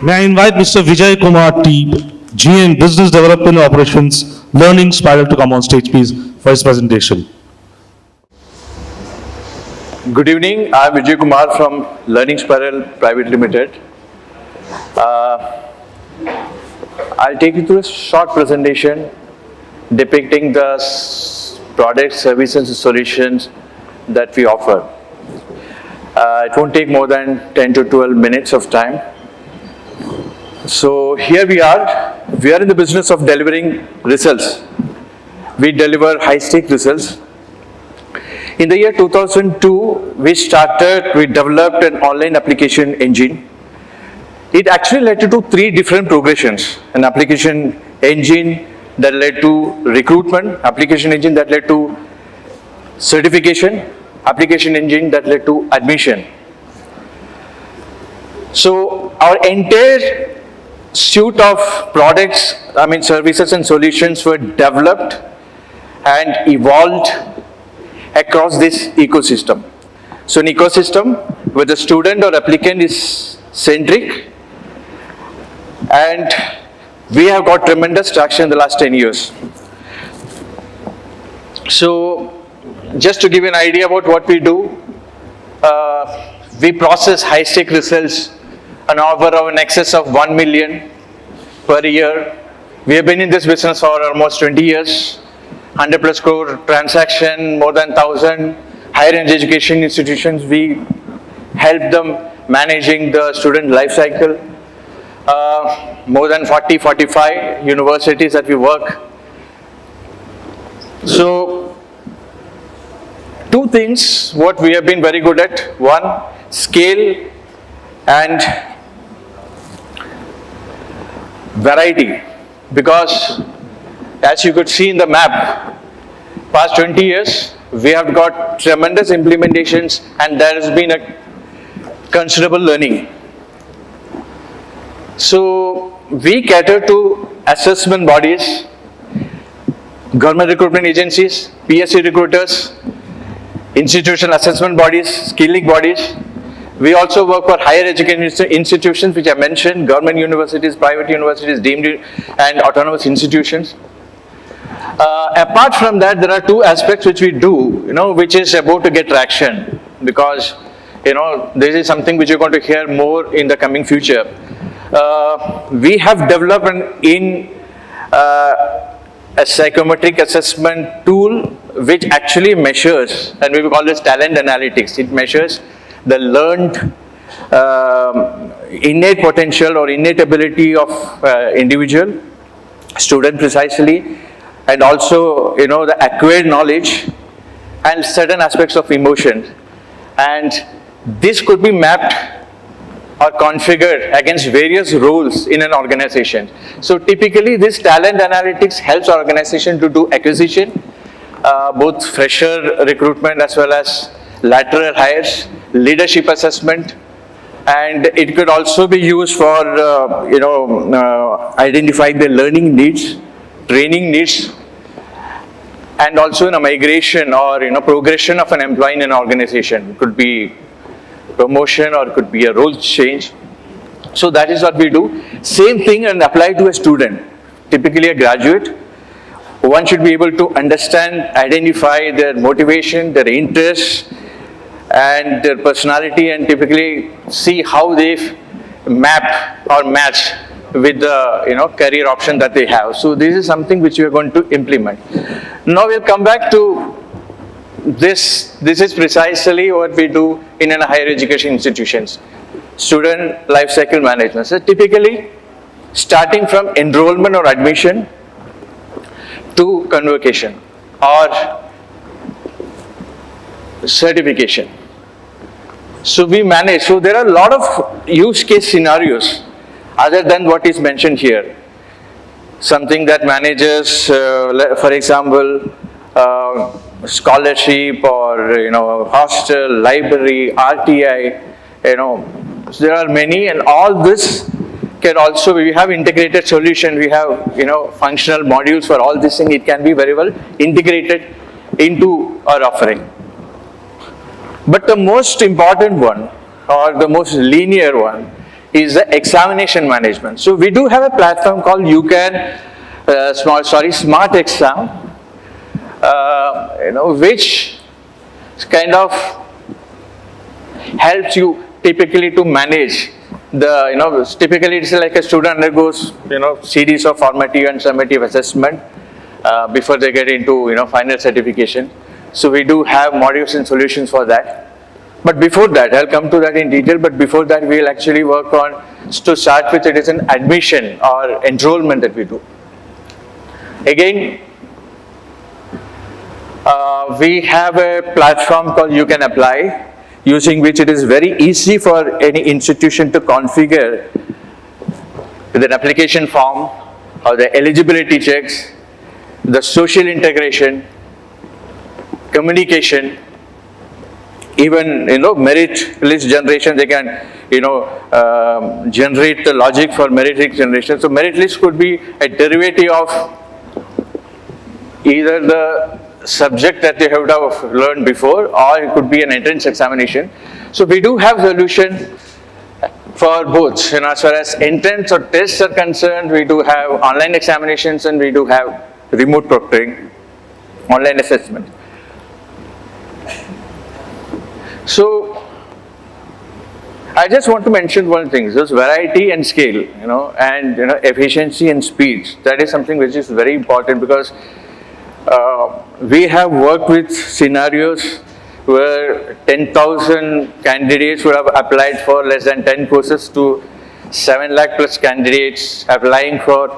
May I invite Mr. Vijay Kumar T, GM Business Development Operations, Learning Spiral to come on stage, please, for his presentation. Good evening, I am Vijay Kumar from Learning Spiral Private Limited. I'll take you through a short presentation depicting the products, services, and solutions that we offer. It won't take more than 10 to 12 minutes of time. So here we are in the business of delivering results. We deliver high-stake results. In the year 2002, we developed an online application engine. It actually led to three different progressions. An application engine that led to recruitment, application engine that led to certification, application engine that led to admission. So our entire suite of products, services and solutions were developed and evolved across this ecosystem. So an ecosystem where the student or applicant is centric, and we have got tremendous traction in the last 10 years. So just to give you an idea about what we do, we process high-stake results an over of an excess of 1 million per year. We have been in this business for almost 20 years, 100 plus crore transaction, more than 1,000 higher education institutions. We help them managing the student life cycle. More than 45 universities that we work. So, two things what we have been very good at. One, scale and variety. Because as you could see in the map, past 20 years, we have got tremendous implementations and there has been a considerable learning. So, we cater to assessment bodies, government recruitment agencies, PSC recruiters, institutional assessment bodies, skilling bodies. We also work for higher education institutions, which I mentioned, government universities, private universities, deemed and autonomous institutions. Apart from that, there are two aspects which we do, which is about to get traction, because, this is something which you're going to hear more in the coming future. We have developed a psychometric assessment tool which actually measures, and we will call this talent analytics. It measures the learned innate potential or innate ability of individual, student precisely, and also the acquired knowledge and certain aspects of emotion. And this could be mapped or configured against various roles in an organization. So typically this talent analytics helps organization to do acquisition, both fresher recruitment as well as lateral hires, leadership assessment, and it could also be used for identifying the learning needs, training needs, and also in a migration or progression of an employee in an organization. It could be promotion or it could be a role change. So that is what we do. Same thing and apply to a student, typically a graduate. One should be able to understand, identify their motivation, their interests, and their personality, and typically see how they map or match with the career option that they have. So this is something which we are going to implement. Now we'll come back to this. This is precisely what we do in higher education institutions. Student life cycle management. So typically starting from enrollment or admission to convocation or certification. So we manage. So there are a lot of use case scenarios other than what is mentioned here. Something that manages, for example, scholarship or hostel, library, RTI. So there are many, and all this can also, we have integrated solution. We have functional modules for all this thing. It can be very well integrated into our offering. But the most important one, or the most linear one, is the examination management. So we do have a platform called Smart Exam, which kind of helps you typically to manage the, typically it's like a student undergoes, series of formative and summative assessment before they get into, final certification. So we do have modules and solutions for that. But before that, I'll come to that in detail, but before that we'll actually work on, to start with, it is an admission or enrollment that we do. Again, we have a platform called You Can Apply, using which it is very easy for any institution to configure with an application form or the eligibility checks, the social integration, communication, even merit list generation. They can generate the logic for merit list generation. So merit list could be a derivative of either the subject that they have learned before, or it could be an entrance examination. So we do have solution for both. As far as entrance or tests are concerned, we do have online examinations and we do have remote proctoring, online assessment. So I just want to mention one thing: this variety and scale, and efficiency and speed. That is something which is very important, because we have worked with scenarios where 10,000 candidates would have applied for less than 10 courses to 7 lakh plus candidates applying for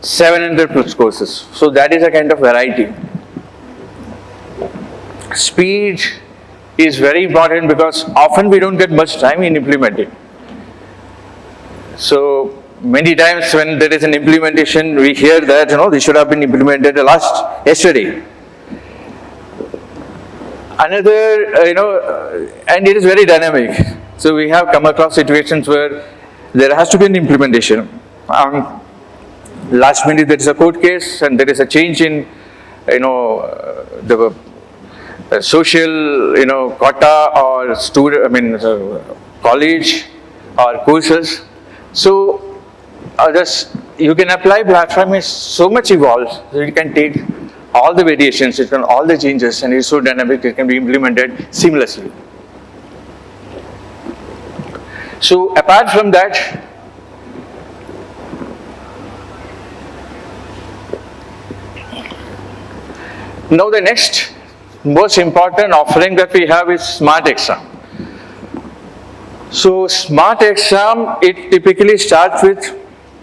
700 plus courses. So that is a kind of variety. Speed is very important, because often we don't get much time in implementing. So many times when there is an implementation, we hear that this should have been implemented yesterday. Another, and it is very dynamic. So we have come across situations where there has to be an implementation. Last minute there is a court case and there is a change in, the social, quota or college or courses. So You Can Apply platform is so much evolved that you can take all the variations, all the changes, and it's so dynamic it can be implemented seamlessly. So apart from that, now the next most important offering that we have is Smart Exam. So Smart Exam, it typically starts with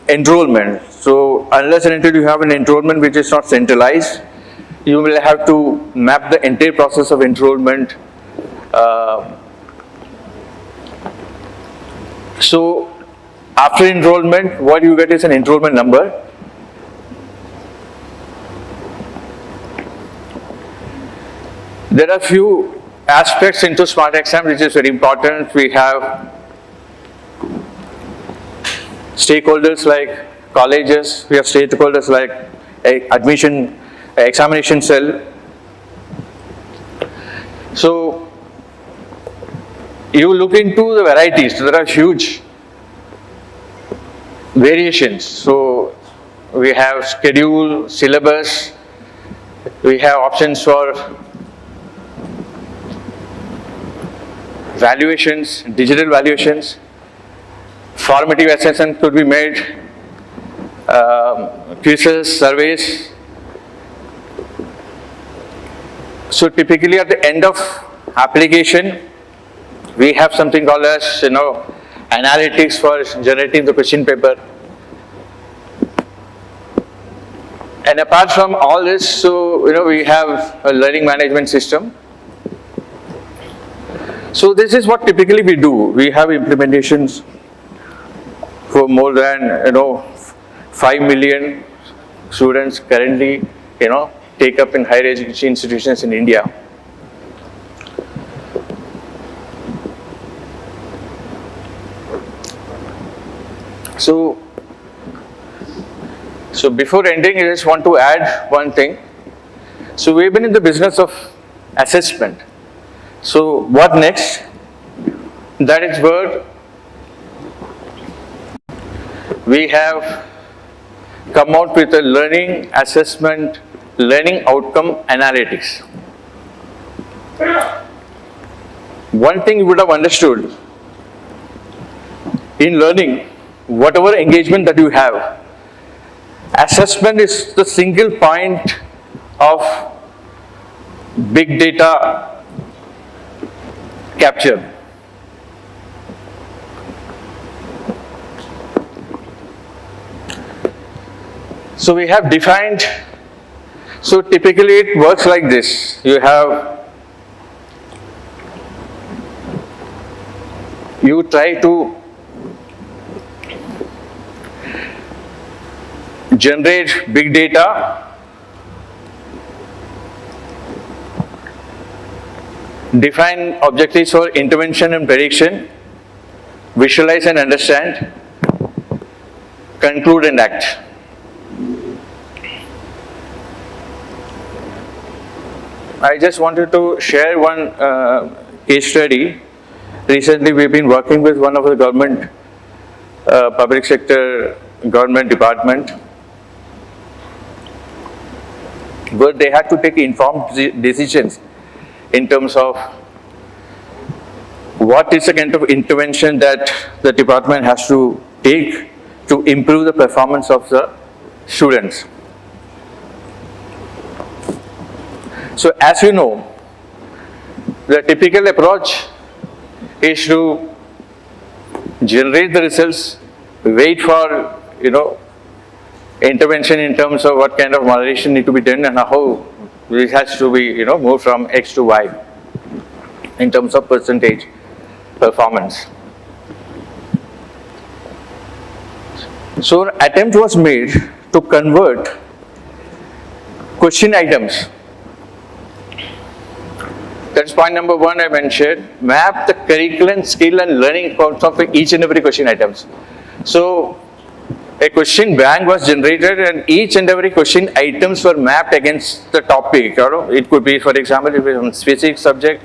enrollment. So unless and until you have an enrollment which is not centralized, you will have to map the entire process of enrollment. So after enrollment, what you get is an enrollment number. There are few aspects into Smart Exam which is very important. We have stakeholders like colleges, we have stakeholders like admission, examination cell. So you look into the varieties, there are huge variations. So we have schedule, syllabus, we have options for valuations, digital valuations, formative assessment could be made, quizzes, surveys. So typically at the end of application, we have something called as analytics for generating the question paper. And apart from all this, so we have a learning management system. So this is what typically we do. We have implementations for more than 5 million students currently take up in higher education institutions in India. So before ending, I just want to add one thing. So we've been in the business of assessment. So what next? That is where we have come out with a learning assessment, learning outcome analytics. One thing you would have understood, in learning, whatever engagement that you have, assessment is the single point of big data capture. So we have defined, so typically it works like this. You try to generate big data, define objectives for intervention and prediction, visualize and understand, conclude and act. I just wanted to share one case study. Recently, we've been working with one of the government, public sector government department, where they had to take informed decisions in terms of what is the kind of intervention that the department has to take to improve the performance of the students. So as you know, the typical approach is to generate the results, wait for, intervention in terms of what kind of moderation need to be done and how it has to be, moved from X to Y in terms of percentage performance. So an attempt was made to convert question items. That's point number one I mentioned. Map the curriculum, skill and learning outcomes of each and every question items. So a question bank was generated and each and every question items were mapped against the topic. It could be, for example, if it's a specific subject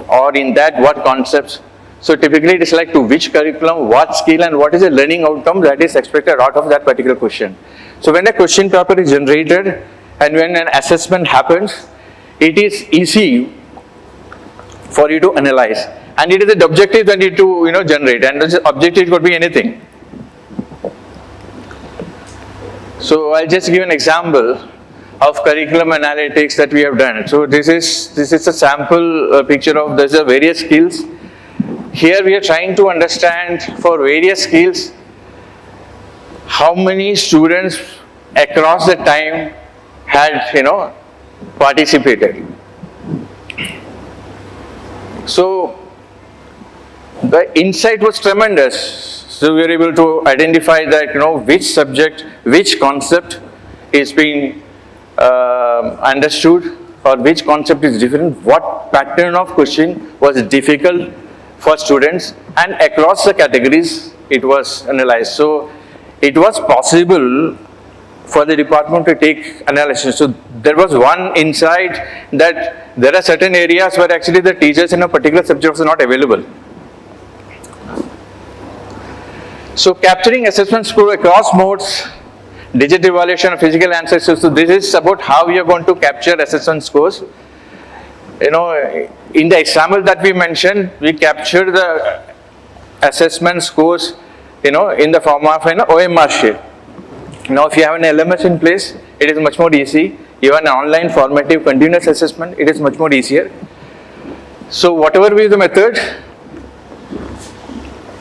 or in that what concepts. So typically it is like to which curriculum, what skill and what is the learning outcome that is expected out of that particular question. So when a question paper is generated and when an assessment happens, it is easy for you to analyze, and it is the objective that you need to generate, and the objective could be anything. So I'll just give an example of curriculum analytics that we have done. So this is a sample picture of there's a various skills. Here we are trying to understand for various skills how many students across the time had participated. So the insight was tremendous. So we were able to identify that which subject, which concept is being understood, or which concept is different, what pattern of question was difficult for students, and across the categories it was analyzed. So it was possible for the department to take analysis. So there was one insight that there are certain areas where actually the teachers in a particular subject was not available. So capturing assessment score across modes, digital evaluation of physical answers. So this is about how we are going to capture assessment scores. In the example that we mentioned, we capture the assessment scores, in the form of an OMR sheet. Now, if you have an LMS in place, it is much more easy. You have an online formative continuous assessment, it is much more easier. So whatever be the method,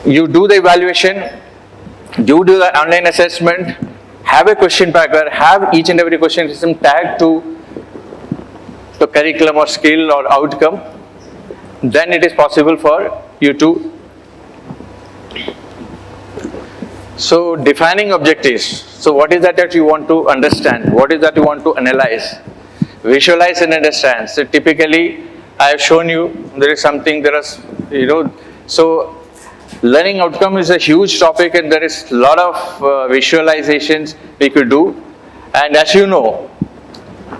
you do the evaluation, you do the online assessment, have a question paper, have each and every question system tagged to the curriculum or skill or outcome, then it is possible for you to. So defining objectives. So what is that you want to understand? What is that you want to analyze? Visualize and understand. So typically I have shown you there is something, so learning outcome is a huge topic and there is a lot of visualizations we could do. And as you know,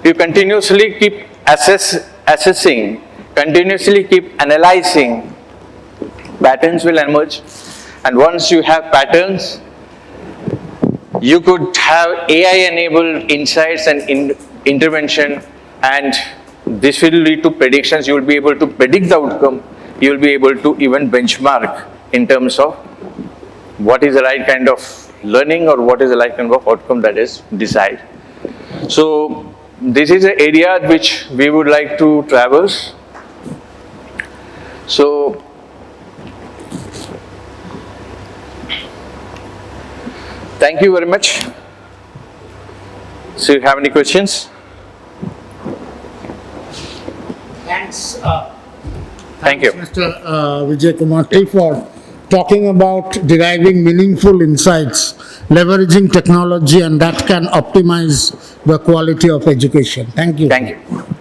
you continuously keep assessing, continuously keep analyzing, patterns will emerge. And once you have patterns, You could have AI-enabled insights and intervention, and this will lead to predictions. You will be able to predict the outcome. You will be able to even benchmark in terms of what is the right kind of learning or what is the right kind of outcome that is desired. So this is an area which we would like to traverse. So thank you very much. So you have any questions? Thanks. Thank you. Mr. Vijay Kumar for talking about deriving meaningful insights, leveraging technology, and that can optimize the quality of education. Thank you. Thank you.